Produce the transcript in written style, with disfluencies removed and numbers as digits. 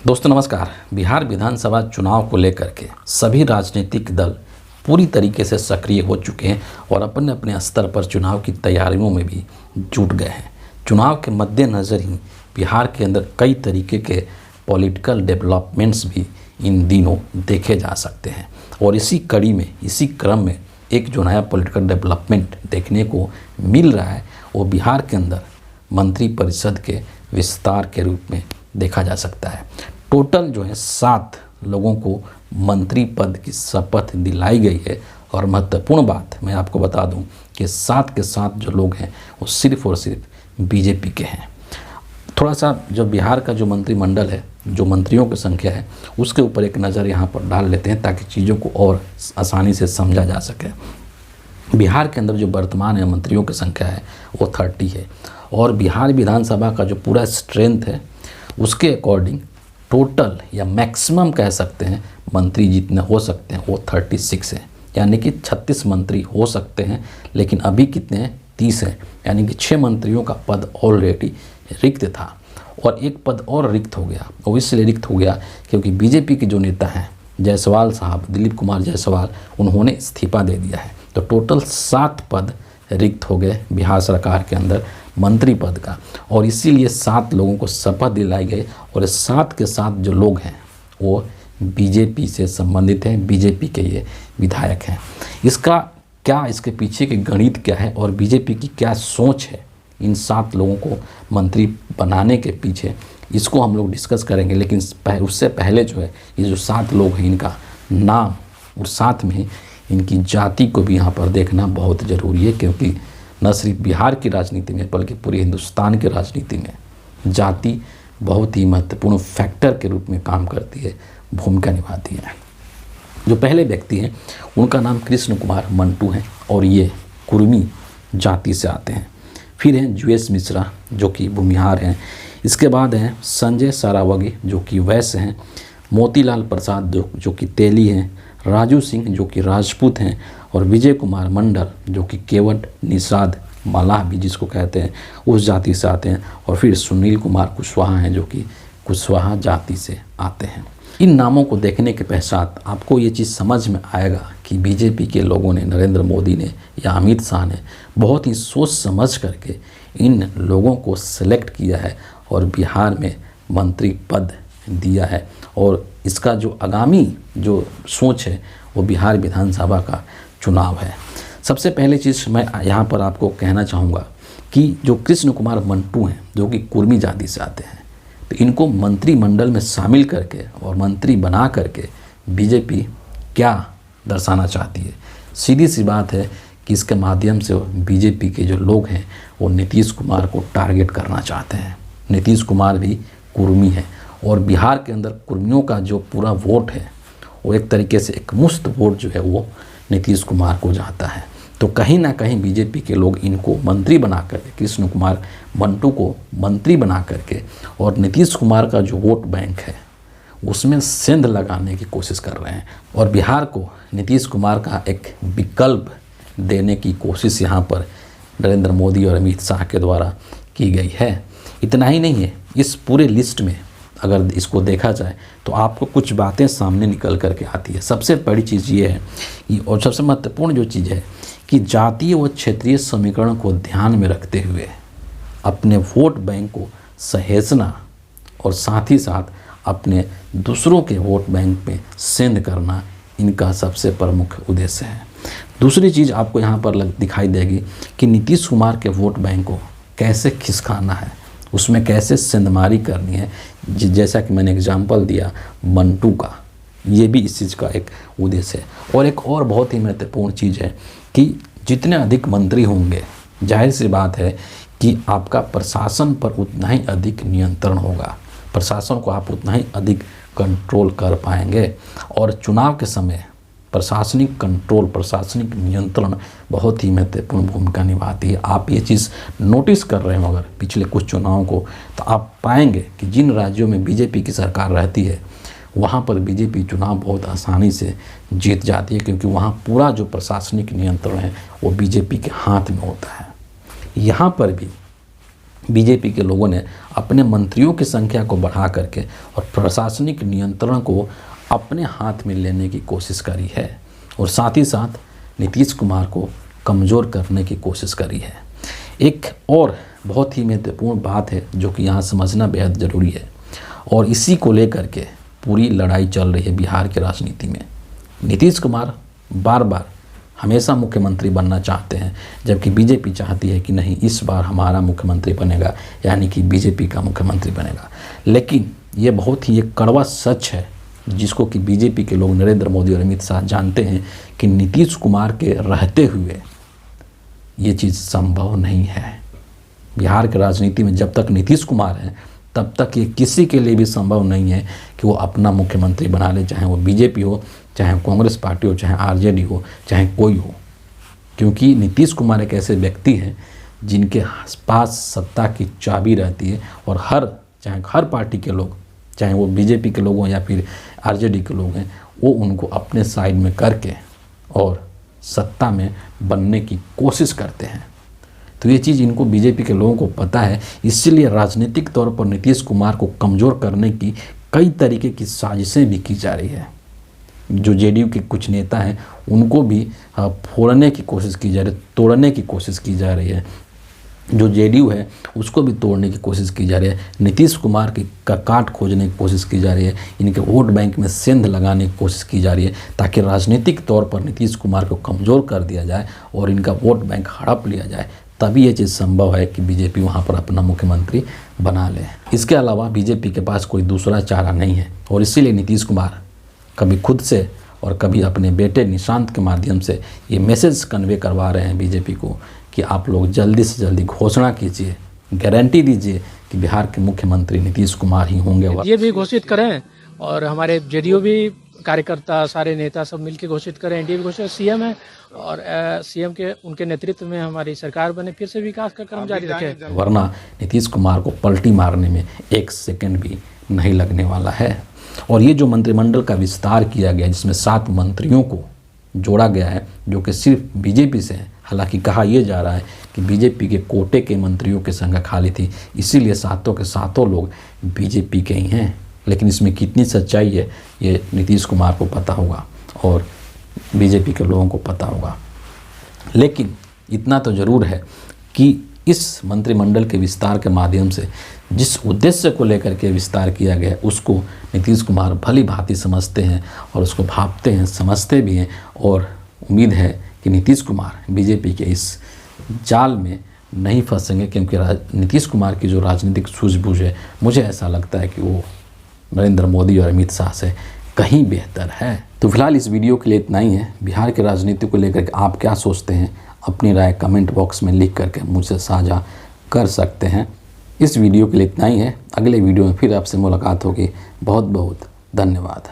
दोस्तों नमस्कार। बिहार विधानसभा चुनाव को लेकर के सभी राजनीतिक दल पूरी तरीके से सक्रिय हो चुके हैं और अपने अपने स्तर पर चुनाव की तैयारियों में भी जुट गए हैं। चुनाव के मद्देनज़र ही बिहार के अंदर कई तरीके के पॉलिटिकल डेवलपमेंट्स भी इन दिनों देखे जा सकते हैं और इसी कड़ी में, इसी क्रम में एक जो नया पॉलिटिकल डेवलपमेंट देखने को मिल रहा है वो बिहार के अंदर मंत्रिपरिषद के विस्तार के रूप में देखा जा सकता है। टोटल जो है 7 लोगों को मंत्री पद की शपथ दिलाई गई है और महत्वपूर्ण बात मैं आपको बता दूं कि 7 के 7 जो लोग हैं वो सिर्फ और सिर्फ बीजेपी के हैं। थोड़ा सा जो बिहार का जो मंत्रिमंडल है, जो मंत्रियों की संख्या है, उसके ऊपर एक नज़र यहाँ पर डाल लेते हैं ताकि चीज़ों को और आसानी से समझा जा सके। बिहार के अंदर जो वर्तमान है मंत्रियों की संख्या है वो 30 है और बिहार विधानसभा का जो पूरा स्ट्रेंथ है उसके अकॉर्डिंग टोटल या मैक्सिमम कह सकते हैं मंत्री जितने हो सकते हैं वो 36 है, यानी कि 36 मंत्री हो सकते हैं। लेकिन अभी कितने हैं? 30 हैं, यानी कि 6 मंत्रियों का पद ऑलरेडी रिक्त था और एक पद और रिक्त हो गया। वो इसलिए रिक्त हो गया क्योंकि बीजेपी के जो नेता हैं जायसवाल साहब, दिलीप कुमार जायसवाल, उन्होंने इस्तीफा दे दिया है। तो टोटल 7 पद रिक्त हो गए बिहार सरकार के अंदर मंत्री पद का और इसीलिए 7 लोगों को शपथ दिलाई गई और 7 के 7 जो लोग हैं वो बीजेपी से संबंधित हैं, बीजेपी के ये विधायक हैं। इसका क्या, इसके पीछे के गणित क्या है और बीजेपी की क्या सोच है इन 7 लोगों को मंत्री बनाने के पीछे, इसको हम लोग डिस्कस करेंगे। लेकिन उससे पहले जो है ये जो 7 लोग हैं इनका नाम और साथ में इनकी जाति को भी यहाँ पर देखना बहुत ज़रूरी है, क्योंकि न सिर्फ बिहार की राजनीति में बल्कि पूरे हिंदुस्तान की राजनीति में जाति बहुत ही महत्वपूर्ण फैक्टर के रूप में काम करती है, भूमिका निभाती है। जो पहले व्यक्ति हैं उनका नाम कृष्ण कुमार मंटू हैं और ये कुर्मी जाति से आते हैं। फिर हैं जुएस मिश्रा जो कि भूमिहार हैं। इसके बाद हैं संजय सारावगी जो कि वैश्य हैं, मोतीलाल प्रसाद जो कि तेली हैं, राजू सिंह जो कि राजपूत हैं और विजय कुमार मंडल जो कि केवट निषाद मलाह भी जिसको कहते हैं उस जाति से आते हैं। और फिर सुनील कुमार कुशवाहा हैं जो कि कुशवाहा जाति से आते हैं। इन नामों को देखने के पश्चात आपको ये चीज़ समझ में आएगा कि बीजेपी के लोगों ने, नरेंद्र मोदी ने या अमित शाह ने बहुत ही सोच समझ करके इन लोगों को सेलेक्ट किया है और बिहार में मंत्री पद दिया है। और इसका जो आगामी जो सोच है वो बिहार विधानसभा का चुनाव है। सबसे पहले चीज़ मैं यहाँ पर आपको कहना चाहूँगा कि जो कृष्ण कुमार मंटू हैं जो कि कुर्मी जाति से आते हैं, तो इनको मंत्रिमंडल में शामिल करके और मंत्री बना करके बीजेपी क्या दर्शाना चाहती है? सीधी सी बात है कि इसके माध्यम से बीजेपी के जो लोग हैं वो नीतीश कुमार को टारगेट करना चाहते हैं। नीतीश कुमार भी कुर्मी है और बिहार के अंदर कुर्मियों का जो पूरा वोट है वो एक तरीके से एक मुफ्त वोट जो है वो नीतीश कुमार को जाता है। तो कहीं ना कहीं बीजेपी के लोग इनको मंत्री बना करके, कृष्ण कुमार मंटू को मंत्री बना करके और नीतीश कुमार का जो वोट बैंक है उसमें सेंध लगाने की कोशिश कर रहे हैं और बिहार को नीतीश कुमार का एक विकल्प देने की कोशिश यहाँ पर नरेंद्र मोदी और अमित शाह के द्वारा की गई है। इतना ही नहीं है, इस पूरे लिस्ट में अगर इसको देखा जाए तो आपको कुछ बातें सामने निकल करके आती है। सबसे बड़ी चीज़ ये है कि और सबसे महत्वपूर्ण जो चीज़ है कि जातीय व क्षेत्रीय समीकरण को ध्यान में रखते हुए अपने वोट बैंक को सहेजना और साथ ही साथ अपने दूसरों के वोट बैंक में सेंध करना इनका सबसे प्रमुख उद्देश्य है। दूसरी चीज़ आपको यहाँ पर दिखाई देगी कि नीतीश कुमार के वोट बैंक को कैसे खिसकाना है, उसमें कैसे सेंधमारी करनी है। जैसा कि मैंने एग्जाम्पल दिया मंटू का, ये भी इस चीज़ का एक उद्देश्य है। और एक और बहुत ही महत्वपूर्ण चीज़ है कि जितने अधिक मंत्री होंगे जाहिर सी बात है कि आपका प्रशासन पर उतना ही अधिक नियंत्रण होगा, प्रशासन को आप उतना ही अधिक कंट्रोल कर पाएंगे। और चुनाव के समय प्रशासनिक कंट्रोल, प्रशासनिक नियंत्रण बहुत ही महत्वपूर्ण भूमिका निभाती है। आप ये चीज़ नोटिस कर रहे हो अगर पिछले कुछ चुनावों को, तो आप पाएंगे कि जिन राज्यों में बीजेपी की सरकार रहती है वहाँ पर बीजेपी चुनाव बहुत आसानी से जीत जाती है, क्योंकि वहाँ पूरा जो प्रशासनिक नियंत्रण है वो बीजेपी के हाथ में होता है। यहाँ पर भी बीजेपी के लोगों ने अपने मंत्रियों की संख्या को बढ़ा करके और प्रशासनिक नियंत्रण को अपने हाथ में लेने की कोशिश करी है और साथ ही साथ नीतीश कुमार को कमज़ोर करने की कोशिश करी है। एक और बहुत ही महत्वपूर्ण बात है जो कि यहाँ समझना बेहद ज़रूरी है और इसी को लेकर के पूरी लड़ाई चल रही है बिहार की राजनीति में। नीतीश कुमार बार बार हमेशा मुख्यमंत्री बनना चाहते हैं, जबकि बीजेपी चाहती है कि नहीं, इस बार हमारा मुख्यमंत्री बनेगा, यानी कि बीजेपी का मुख्यमंत्री बनेगा। लेकिन ये बहुत ही एक कड़वा सच है जिसको कि बीजेपी के लोग नरेंद्र मोदी और अमित शाह जानते हैं कि नीतीश कुमार के रहते हुए ये चीज़ संभव नहीं है। बिहार की राजनीति में जब तक नीतीश कुमार हैं तब तक ये किसी के लिए भी संभव नहीं है कि वो अपना मुख्यमंत्री बना ले, चाहे वो बीजेपी हो, चाहे कांग्रेस पार्टी हो, चाहे आरजेडी हो, चाहे कोई हो। क्योंकि नीतीश कुमार एक ऐसे व्यक्ति हैं जिनके पास सत्ता की चाबी रहती है और चाहे हर पार्टी के लोग, चाहे वो बीजेपी के लोग हों या फिर आरजेडी के लोग हैं, वो उनको अपने साइड में करके और सत्ता में बनने की कोशिश करते हैं। तो ये चीज़ इनको बीजेपी के लोगों को पता है, इसीलिए राजनीतिक तौर पर नीतीश कुमार को कमज़ोर करने की कई तरीके की साजिशें भी की जा रही है। जो जेडीयू के कुछ नेता हैं उनको भी फोड़ने की कोशिश की जा रही है, तोड़ने की कोशिश की जा रही है। जो जेडीयू है उसको भी तोड़ने की कोशिश की जा रही है। नीतीश कुमार की काट खोजने की कोशिश की जा रही है, इनके वोट बैंक में सेंध लगाने की कोशिश की जा रही है ताकि राजनीतिक तौर पर नीतीश कुमार को कमज़ोर कर दिया जाए और इनका वोट बैंक हड़प लिया जाए। तभी ये चीज़ संभव है कि बीजेपी वहाँ पर अपना मुख्यमंत्री बना ले। इसके अलावा बीजेपी के पास कोई दूसरा चारा नहीं है और इसीलिए नीतीश कुमार कभी खुद से और कभी अपने बेटे निशांत के माध्यम से ये मैसेज कन्वे करवा रहे हैं बीजेपी को कि आप लोग जल्दी से जल्दी घोषणा कीजिए, गारंटी दीजिए कि बिहार के मुख्यमंत्री नीतीश कुमार ही होंगे। ये भी घोषित करें और हमारे जेडीयू भी कार्यकर्ता, सारे नेता सब मिलकर घोषित करें, एनडीए भी घोषित, सीएम है और सीएम के उनके नेतृत्व में हमारी सरकार बने, फिर से विकास का क्रम जारी रखें। वरना नीतीश कुमार को पलटी मारने में एक सेकंड भी नहीं लगने वाला है। और ये जो मंत्रिमंडल का विस्तार किया गया जिसमें 7 मंत्रियों को जोड़ा गया है जो कि सिर्फ बीजेपी से है, हालांकि कहा यह जा रहा है कि बीजेपी के कोटे के मंत्रियों की संख्या खाली थी, इसीलिए 7 के 7 लोग बीजेपी के ही हैं। लेकिन इसमें कितनी सच्चाई है ये नीतीश कुमार को पता होगा और बीजेपी के लोगों को पता होगा। लेकिन इतना तो ज़रूर है कि इस मंत्रिमंडल के विस्तार के माध्यम से जिस उद्देश्य को लेकर के विस्तार किया गया उसको नीतीश कुमार भली भांति समझते हैं और उसको भांपते हैं, समझते भी हैं और उम्मीद है कि नीतीश कुमार बीजेपी के इस जाल में नहीं फंसेंगे, क्योंकि नीतीश कुमार की जो राजनीतिक सूझबूझ है मुझे ऐसा लगता है कि वो नरेंद्र मोदी और अमित शाह से कहीं बेहतर है। तो फिलहाल इस वीडियो के लिए इतना ही है। बिहार की राजनीति को लेकर आप क्या सोचते हैं, अपनी राय कमेंट बॉक्स में लिख करके मुझसे साझा कर सकते हैं। इस वीडियो के लिए इतना ही है। अगले वीडियो में फिर आपसे मुलाकात होगी। बहुत बहुत धन्यवाद।